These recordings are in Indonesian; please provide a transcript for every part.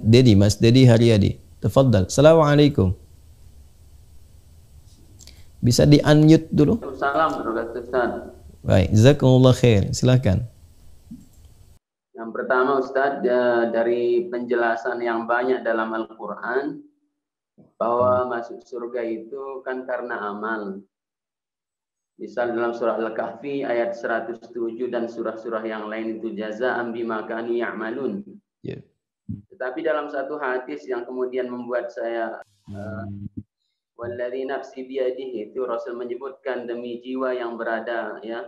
Dedi, Mas Dedi Haryadi. Tafadhal. Assalamualaikum. Bisa di-unmute dulu? Assalamualaikum. Baik, jazakumullah khair. Silakan. Yang pertama Ustaz, dari penjelasan yang banyak dalam Al-Quran bahwa masuk surga itu kan karena amal. Misal dalam surah Al-Kahfi ayat 107 dan surah-surah yang lain itu jazaa'an bima kanu ya'malun. Yeah. Tetapi dalam satu hadis yang kemudian membuat saya walladzi nafsi biyadihi, itu Rasul menyebutkan demi jiwa yang berada ya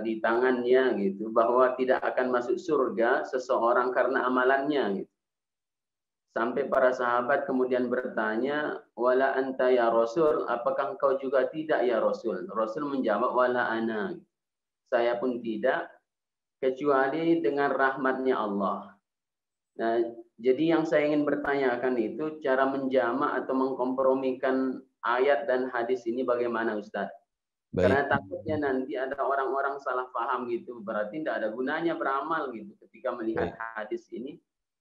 di tangannya gitu, bahwa tidak akan masuk surga seseorang karena amalannya gitu. Sampai para sahabat kemudian bertanya, wala anta ya Rasul, apakah engkau juga tidak ya Rasul? Rasul menjawab, wala ana, saya pun tidak, kecuali dengan rahmatnya Allah. Nah, jadi yang saya ingin bertanyakan itu cara menjama atau mengkompromikan ayat dan hadis ini bagaimana Ustaz? Baik. Karena takutnya nanti ada orang-orang salah paham gitu, berarti tidak ada gunanya beramal gitu ketika melihat hadis ini.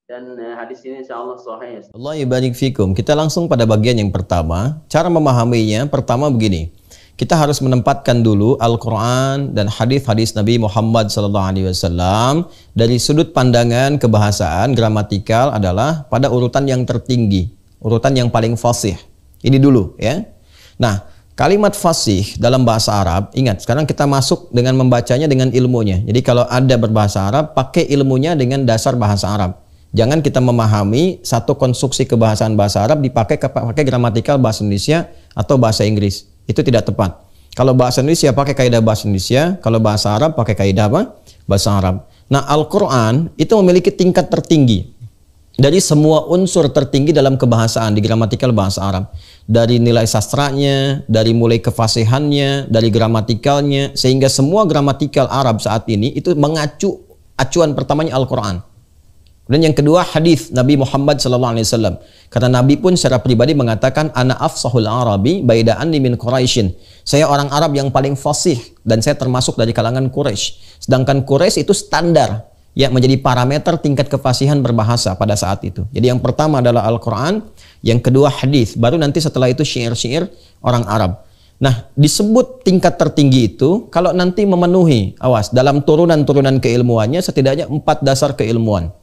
Dan hadis ini insyaallah sahih. Allah yubarik fikum. Kita langsung pada bagian yang pertama. Cara memahaminya, pertama begini. Kita harus menempatkan dulu Al-Quran dan hadis-hadis Nabi Muhammad SAW dari sudut pandangan kebahasaan, gramatikal adalah pada urutan yang tertinggi, urutan yang paling fasih. Ini dulu ya. Nah, kalimat fasih dalam bahasa Arab, ingat sekarang kita masuk dengan membacanya dengan ilmunya. Jadi kalau ada berbahasa Arab, pakai ilmunya dengan dasar bahasa Arab. Jangan kita memahami satu konstruksi kebahasaan bahasa Arab pakai gramatikal bahasa Indonesia atau bahasa Inggris. Itu tidak tepat. Kalau bahasa Indonesia pakai kaidah bahasa Indonesia, kalau bahasa Arab pakai kaidah apa? Bahasa Arab. Nah, Al-Quran itu memiliki tingkat tertinggi dari semua unsur tertinggi dalam kebahasaan di gramatikal bahasa Arab. Dari nilai sastranya, dari mulai kefasihannya, dari gramatikalnya, sehingga semua gramatikal Arab saat ini itu mengacu acuan pertamanya Al-Quran. Dan yang kedua hadis Nabi Muhammad SAW. Karena Nabi pun secara pribadi mengatakan, ana afsahul Arabi baida'anni min Quraisyin. Saya orang Arab yang paling fasih dan saya termasuk dari kalangan Quraisy. Sedangkan Quraisy itu standar ya menjadi parameter tingkat kefasihan berbahasa pada saat itu. Jadi yang pertama adalah Al-Quran, yang kedua hadis, baru nanti setelah itu syair-syair orang Arab. Nah, disebut tingkat tertinggi itu kalau nanti memenuhi, awas, dalam turunan-turunan keilmuannya setidaknya 4 dasar keilmuan.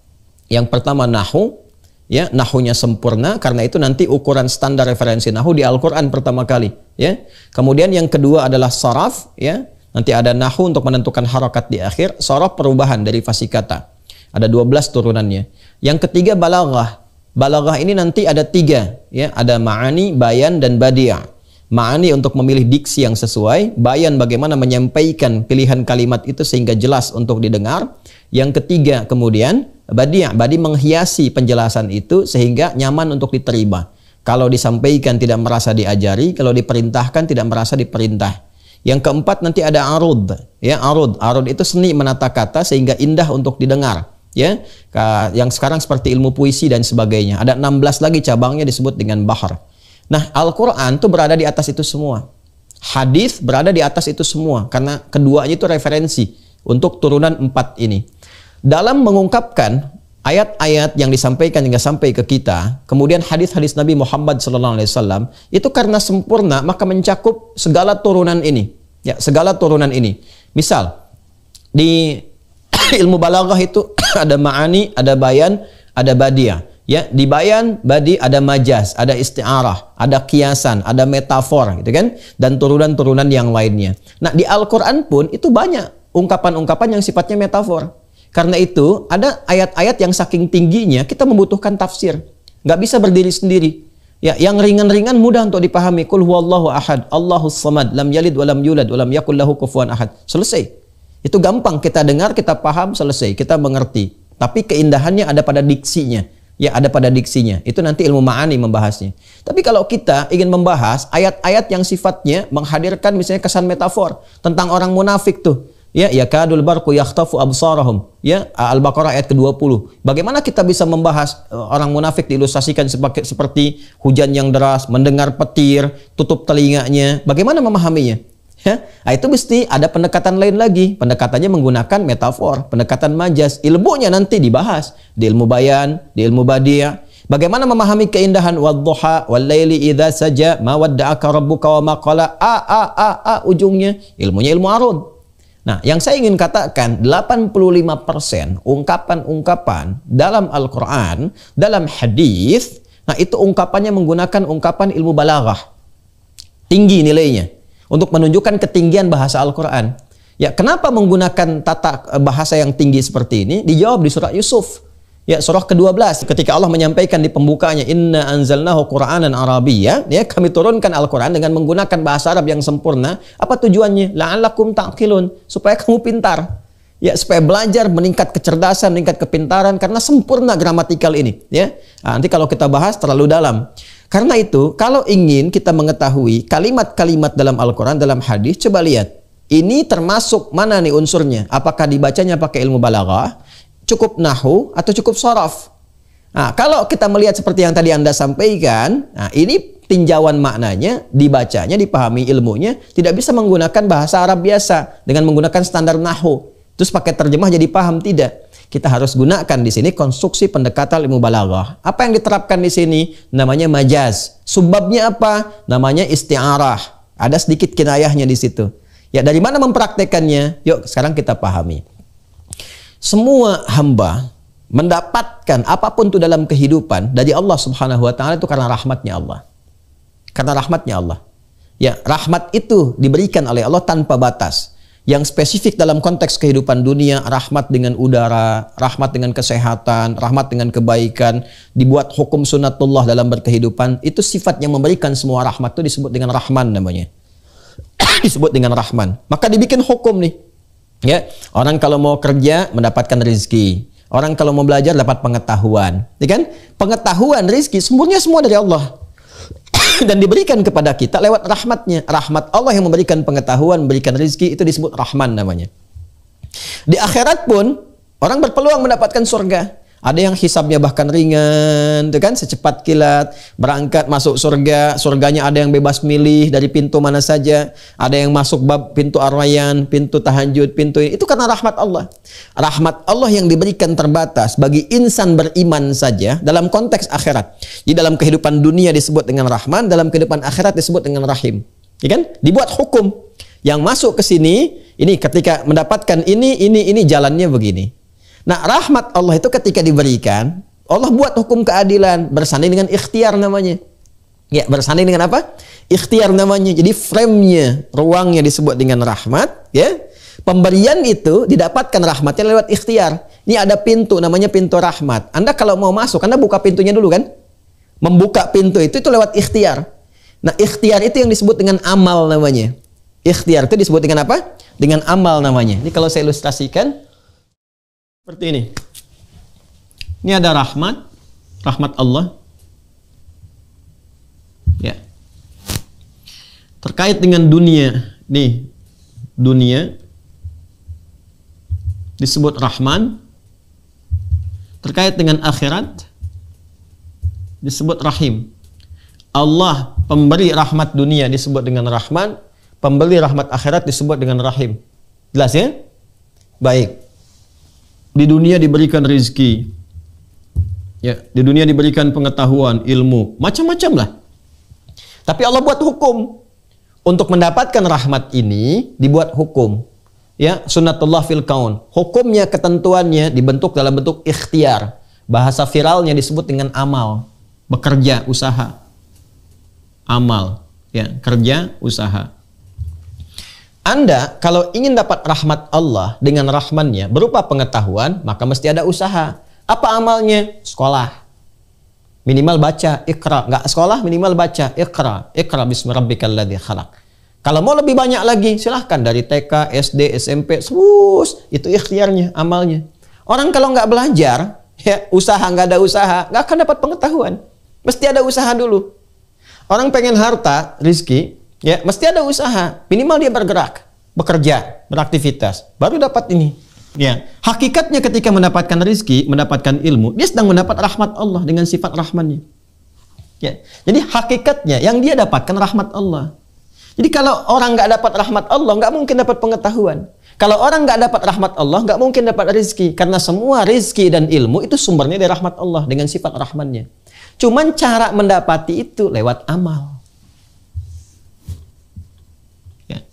Yang pertama nahu, ya, nahunya sempurna, karena itu nanti ukuran standar referensi nahu di Al-Quran pertama kali, ya. Kemudian yang kedua adalah saraf, ya, nanti ada nahu untuk menentukan harakat di akhir, saraf perubahan dari fasih kata, ada 12 turunannya. Yang ketiga balaghah, balaghah ini nanti ada 3, ya, ada ma'ani, bayan, dan badiah. Ma'ani untuk memilih diksi yang sesuai, bayan bagaimana menyampaikan pilihan kalimat itu sehingga jelas untuk didengar. Yang ketiga kemudian badi' menghiasi penjelasan itu sehingga nyaman untuk diterima. Kalau disampaikan tidak merasa diajari, kalau diperintahkan tidak merasa diperintah. Yang keempat nanti ada arud, ya, arud itu seni menata kata sehingga indah untuk didengar, ya. Yang sekarang seperti ilmu puisi dan sebagainya. Ada 16 lagi cabangnya disebut dengan bahar. Nah, Al-Quran itu berada di atas itu semua. Hadis berada di atas itu semua karena keduanya itu referensi untuk turunan 4 ini. Dalam mengungkapkan ayat-ayat yang disampaikan hingga sampai ke kita, kemudian hadis-hadis Nabi Muhammad SAW itu karena sempurna maka mencakup segala turunan ini, ya, segala turunan ini. Misal di ilmu balaghah itu ada ma'ani, ada bayan, ada badiah. Ya, di bayan, badi ada majaz, ada isti'arah, ada kiasan, ada metafor gitu kan, dan turunan-turunan yang lainnya. Nah, di Al-Qur'an pun itu banyak ungkapan-ungkapan yang sifatnya metafor. Karena itu ada ayat-ayat yang saking tingginya kita membutuhkan tafsir. Nggak bisa berdiri sendiri. Ya, yang ringan-ringan mudah untuk dipahami. Qul huwallahu ahad, Allahus samad, lam yalid walam yulad walam yakul lahu kufuwan ahad. Selesai. Itu gampang kita dengar, kita paham, selesai, kita mengerti. Tapi keindahannya ada pada diksinya. Ya, ada pada diksinya. Itu nanti ilmu ma'ani membahasnya. Tapi kalau kita ingin membahas ayat-ayat yang sifatnya menghadirkan misalnya kesan metafor tentang orang munafik tuh. Ya, yakadul barqu yakhtafu absarahum. Ya, Al-Baqarah ayat ke-20. Bagaimana kita bisa membahas orang munafik diilustrasikan seperti hujan yang deras, mendengar petir, tutup telinganya. Bagaimana memahaminya? Ya, nah itu mesti ada pendekatan lain lagi. Pendekatannya menggunakan metafor, pendekatan majaz. Ilmunya nanti dibahas di ilmu bayan, di ilmu badi'. Bagaimana memahami keindahan wadduha wal-laili idza saja ma wadda'aka rabbuka wa ma qala. Ujungnya ilmunya ilmu arud. Nah, yang saya ingin katakan 85% ungkapan-ungkapan dalam Al-Qur'an, dalam hadis, nah itu ungkapannya menggunakan ungkapan ilmu balaghah. Tinggi nilainya. Untuk menunjukkan ketinggian bahasa Al-Quran. Ya, kenapa menggunakan tata bahasa yang tinggi seperti ini? Dijawab di surah Yusuf. Ya, surah ke-12. Ketika Allah menyampaikan di pembukaannya, Inna anzalnahu Qur'anan Arabiyya. Ya, kami turunkan Al-Quran dengan menggunakan bahasa Arab yang sempurna. Apa tujuannya? La'allakum ta'qilun. Supaya kamu pintar. Ya, supaya belajar, meningkat kecerdasan, meningkat kepintaran. Karena sempurna gramatikal ini. Ya, nah, nanti kalau kita bahas terlalu dalam. Karena itu, kalau ingin kita mengetahui kalimat-kalimat dalam Al-Quran, dalam hadis, coba lihat. Ini termasuk mana nih unsurnya? Apakah dibacanya pakai ilmu balaghah, cukup nahu, atau cukup sharaf? Nah, kalau kita melihat seperti yang tadi Anda sampaikan, nah ini tinjauan maknanya, dibacanya, dipahami ilmunya, tidak bisa menggunakan bahasa Arab biasa, dengan menggunakan standar nahu. Terus pakai terjemah jadi paham, tidak. Kita harus gunakan di sini konstruksi pendekatan ilmu balaghah. Apa yang diterapkan di sini? Namanya majaz. Subbabnya apa? Namanya isti'arah. Ada sedikit kinayahnya di situ. Ya, dari mana mempraktekannya? Yuk, sekarang kita pahami. Semua hamba mendapatkan apapun itu dalam kehidupan dari Allah Subhanahu wa taala itu karena rahmatnya Allah. Karena rahmatnya Allah. Ya, rahmat itu diberikan oleh Allah tanpa batas. Yang spesifik dalam konteks kehidupan dunia, rahmat dengan udara, rahmat dengan kesehatan, rahmat dengan kebaikan, dibuat hukum sunatullah dalam berkehidupan, itu sifat yang memberikan semua rahmat itu disebut dengan Rahman namanya. Disebut dengan Rahman. Maka dibikin hukum nih. Ya, orang kalau mau kerja mendapatkan rezeki. Orang kalau mau belajar dapat pengetahuan. Ya kan? Pengetahuan, rezeki, semuanya semua dari Allah. Dan diberikan kepada kita lewat rahmatnya. Rahmat Allah yang memberikan pengetahuan, memberikan rezeki, itu disebut Rahman namanya. Di akhirat pun orang berpeluang mendapatkan surga. Ada yang hisabnya bahkan ringan, itu kan, secepat kilat, berangkat masuk surga. Surganya ada yang bebas milih dari pintu mana saja. Ada yang masuk bab pintu Ar-Rayyan, pintu tahajud, pintu ini. Itu karena rahmat Allah. Rahmat Allah yang diberikan terbatas bagi insan beriman saja dalam konteks akhirat. Di dalam kehidupan dunia disebut dengan Rahman, dalam kehidupan akhirat disebut dengan Rahim. Ya kan? Dibuat hukum. Yang masuk ke sini, ini ketika mendapatkan ini jalannya begini. Nah, rahmat Allah itu ketika diberikan, Allah buat hukum keadilan, bersanding dengan ikhtiar namanya. Ya, bersanding dengan apa? Ikhtiar namanya. Jadi frame-nya, ruangnya disebut dengan rahmat, ya. Pemberian itu didapatkan rahmatnya lewat ikhtiar. Ini ada pintu namanya pintu rahmat. Anda kalau mau masuk, Anda buka pintunya dulu kan? Membuka pintu itu lewat ikhtiar. Nah, ikhtiar itu yang disebut dengan amal namanya. Ikhtiar itu disebut dengan apa? Dengan amal namanya. Ini kalau saya ilustrasikan seperti ini. Ini ada rahmat Allah. Ya. Terkait dengan dunia, nih, dunia disebut Rahman. Terkait dengan akhirat disebut Rahim. Allah pemberi rahmat dunia disebut dengan Rahman, pemberi rahmat akhirat disebut dengan Rahim. Jelas ya? Baik. Di dunia diberikan rezeki, ya, di dunia diberikan pengetahuan, ilmu, macam-macam lah. Tapi Allah buat hukum. Untuk mendapatkan rahmat ini dibuat hukum. Ya, sunnatullah fil kaun. Hukumnya, ketentuannya dibentuk dalam bentuk ikhtiar. Bahasa viralnya disebut dengan amal. Bekerja, usaha. Amal, ya, kerja, usaha. Anda kalau ingin dapat rahmat Allah dengan rahmannya berupa pengetahuan, maka mesti ada usaha. Apa amalnya? Sekolah. Minimal baca, Iqra. Nggak sekolah, minimal baca, Iqra. Iqra bismi rabbikal ladzi khalaq. Kalau mau lebih banyak lagi, silahkan dari TK, SD, SMP, itu ikhtiarnya, amalnya. Orang kalau nggak belajar, ya, usaha nggak ada usaha, nggak akan dapat pengetahuan. Mesti ada usaha dulu. Orang pengen harta, rizki, ya, mesti ada usaha. Minimal dia bergerak, bekerja, beraktivitas, baru dapat ini. Ya, hakikatnya ketika mendapatkan rezeki, mendapatkan ilmu, dia sedang mendapat rahmat Allah dengan sifat rahmannya. Ya, jadi hakikatnya yang dia dapatkan rahmat Allah. Jadi kalau orang nggak dapat rahmat Allah, nggak mungkin dapat pengetahuan. Kalau orang nggak dapat rahmat Allah, nggak mungkin dapat rezeki. Karena semua rezeki dan ilmu itu sumbernya dari rahmat Allah dengan sifat rahmannya. Cuman cara mendapati itu lewat amal. Ya.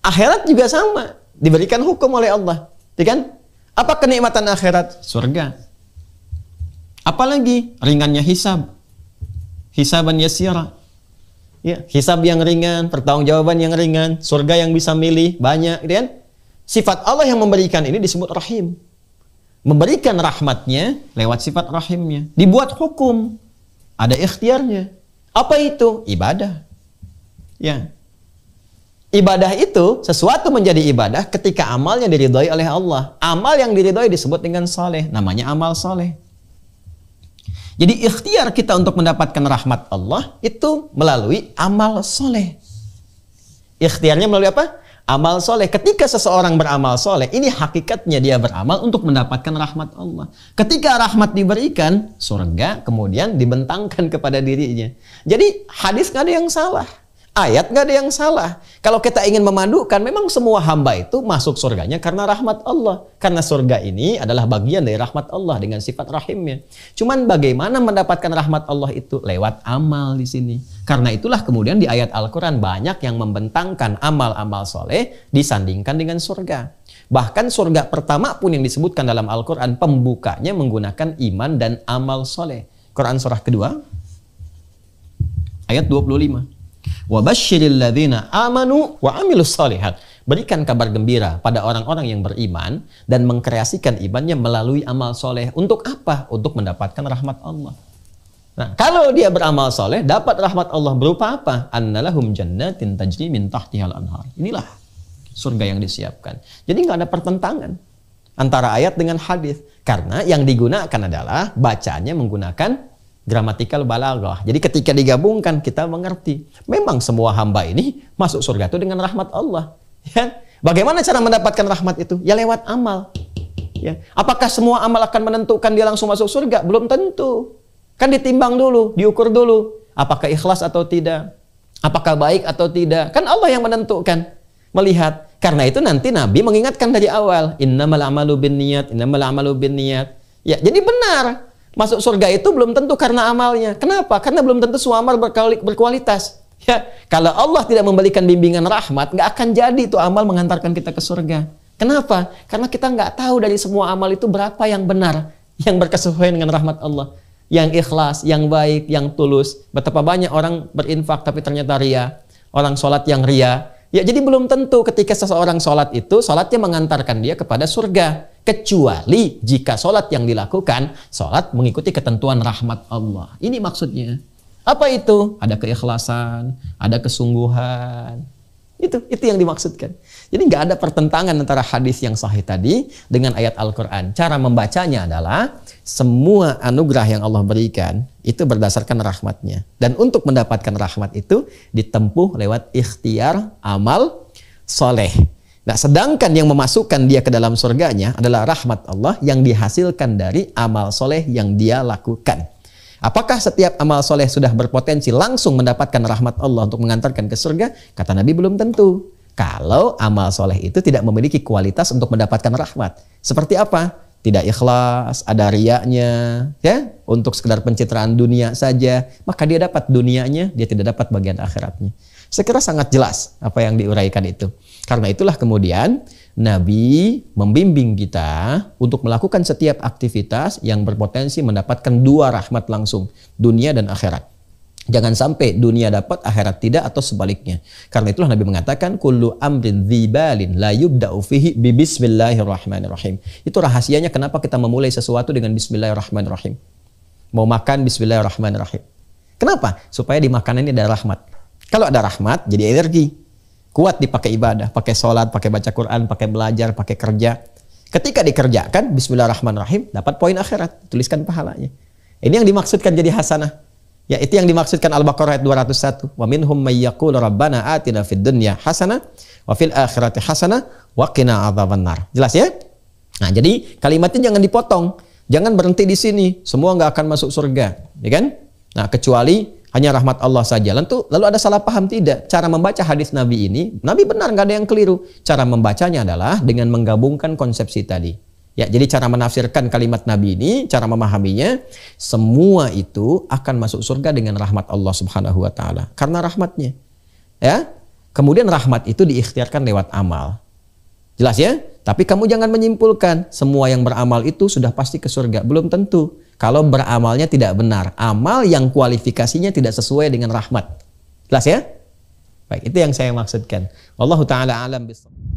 Akhirat juga sama, diberikan hukum oleh Allah. Ya kan? Apa kenikmatan akhirat? Surga. Apalagi ringannya hisab. Hisaban yasira. Ya, hisab yang ringan, pertanggungjawaban yang ringan, surga yang bisa milih banyak, gitu kan? Sifat Allah yang memberikan ini disebut rahim. Memberikan rahmatnya lewat sifat rahimnya. Dibuat hukum, ada ikhtiarnya. Apa itu? Ibadah. Ya. Ibadah itu, sesuatu menjadi ibadah ketika amalnya diridhoi oleh Allah. Amal yang diridhoi disebut dengan saleh, namanya amal saleh. Jadi ikhtiar kita untuk mendapatkan rahmat Allah itu melalui amal soleh. Ikhtiarnya melalui apa? Amal soleh. Ketika seseorang beramal soleh, ini hakikatnya dia beramal untuk mendapatkan rahmat Allah. Ketika rahmat diberikan, surga kemudian dibentangkan kepada dirinya. Jadi hadis nggak ada yang salah. Ayat nggak ada yang salah. Kalau kita ingin memadukan, memang semua hamba itu masuk surganya karena rahmat Allah. Karena surga ini adalah bagian dari rahmat Allah dengan sifat rahimnya. Cuman bagaimana mendapatkan rahmat Allah itu? Lewat amal di sini. Karena itulah kemudian di ayat Al-Quran banyak yang membentangkan amal-amal soleh disandingkan dengan surga. Bahkan surga pertama pun yang disebutkan dalam Al-Quran, pembukanya menggunakan iman dan amal soleh. Quran surah kedua, ayat 25. وَبَشِّرِ الَّذِينَ آمَنُوا وَعَمِلُوا الصَّالِحَاتِ. Berikan kabar gembira pada orang-orang yang beriman dan mengkreasikan imannya melalui amal soleh. Untuk apa? Untuk mendapatkan rahmat Allah. Nah, kalau dia beramal soleh, dapat rahmat Allah berupa apa? Annalahum jannatin tajri min tahtihal anhar. Inilah surga yang disiapkan. Jadi nggak ada pertentangan antara ayat dengan hadis. Karena yang digunakan adalah bacaannya menggunakan gramatikal balaghah. Jadi ketika digabungkan kita mengerti. Memang semua hamba ini masuk surga itu dengan rahmat Allah. Ya. Bagaimana cara mendapatkan rahmat itu? Ya lewat amal. Ya. Apakah semua amal akan menentukan dia langsung masuk surga? Belum tentu. Kan ditimbang dulu, diukur dulu. Apakah ikhlas atau tidak? Apakah baik atau tidak? Kan Allah yang menentukan. Melihat. Karena itu nanti Nabi mengingatkan dari awal. Innamal amalu binniyat, innamal amalu binniyat. Ya, jadi benar. Masuk surga itu belum tentu karena amalnya. Kenapa? Karena belum tentu semua amal berkualitas. Ya, kalau Allah tidak memberikan bimbingan rahmat, nggak akan jadi itu amal mengantarkan kita ke surga. Kenapa? Karena kita nggak tahu dari semua amal itu berapa yang benar, yang berkesesuaian dengan rahmat Allah, yang ikhlas, yang baik, yang tulus. Betapa banyak orang berinfak tapi ternyata ria, orang sholat yang ria. Ya, jadi belum tentu ketika seseorang sholat itu, sholatnya mengantarkan dia kepada surga. Kecuali jika sholat yang dilakukan, sholat mengikuti ketentuan rahmat Allah. Ini maksudnya. Apa itu? Ada keikhlasan, ada kesungguhan. Itu yang dimaksudkan. Jadi nggak ada pertentangan antara hadis yang sahih tadi dengan ayat Al-Quran. Cara membacanya adalah semua anugerah yang Allah berikan itu berdasarkan rahmatnya. Dan untuk mendapatkan rahmat itu ditempuh lewat ikhtiar amal soleh. Nah, sedangkan yang memasukkan dia ke dalam surganya adalah rahmat Allah yang dihasilkan dari amal soleh yang dia lakukan. Apakah setiap amal soleh sudah berpotensi langsung mendapatkan rahmat Allah untuk mengantarkan ke surga? Kata Nabi, belum tentu. Kalau amal soleh itu tidak memiliki kualitas untuk mendapatkan rahmat. Seperti apa? Tidak ikhlas, ada riyanya, ya, untuk sekedar pencitraan dunia saja, maka dia dapat dunianya, dia tidak dapat bagian akhiratnya. Saya kira sangat jelas apa yang diuraikan itu. Karena itulah kemudian Nabi membimbing kita untuk melakukan setiap aktivitas yang berpotensi mendapatkan dua rahmat langsung, dunia dan akhirat. Jangan sampai dunia dapat, akhirat tidak, atau sebaliknya. Karena itulah Nabi mengatakan, kullu amrin dzibalin la yubda'u fihi bi bismillahirrahmanirrahim. Itu rahasianya kenapa kita memulai sesuatu dengan bismillahirrahmanirrahim. Mau makan bismillahirrahmanirrahim. Kenapa? Supaya di makanan ini ada rahmat. Kalau ada rahmat, jadi energi. Kuat dipakai ibadah, pakai sholat, pakai baca Quran, pakai belajar, pakai kerja. Ketika dikerjakan, bismillahirrahmanirrahim, dapat poin akhirat, tuliskan pahalanya. Ini yang dimaksudkan jadi hasanah. Ya, itu yang dimaksudkan Al-Baqarah ayat 201. Wa minhum may yaqulu rabbana atina fid dunya hasanah wa fil akhirati hasanah wa qina adzabannar. Jelas ya? Nah, jadi kalimatnya jangan dipotong. Jangan berhenti di sini. Semua nggak akan masuk surga, ya kan? Nah, kecuali Hanya rahmat Allah saja. Lalu ada salah paham tidak? Cara membaca hadis Nabi ini, Nabi benar, nggak ada yang keliru. Cara membacanya adalah dengan menggabungkan konsepsi tadi. Ya, jadi cara menafsirkan kalimat Nabi ini, cara memahaminya, semua itu akan masuk surga dengan rahmat Allah Subhanahu wa taala. Karena rahmatnya. Ya. Kemudian rahmat itu diikhtiarkan lewat amal. Jelas ya? Tapi kamu jangan menyimpulkan semua yang beramal itu sudah pasti ke surga. Belum tentu. Kalau beramalnya tidak benar. Amal yang kualifikasinya tidak sesuai dengan rahmat. Jelas ya? Baik, itu yang saya maksudkan. Wallahu ta'ala alam bisawab.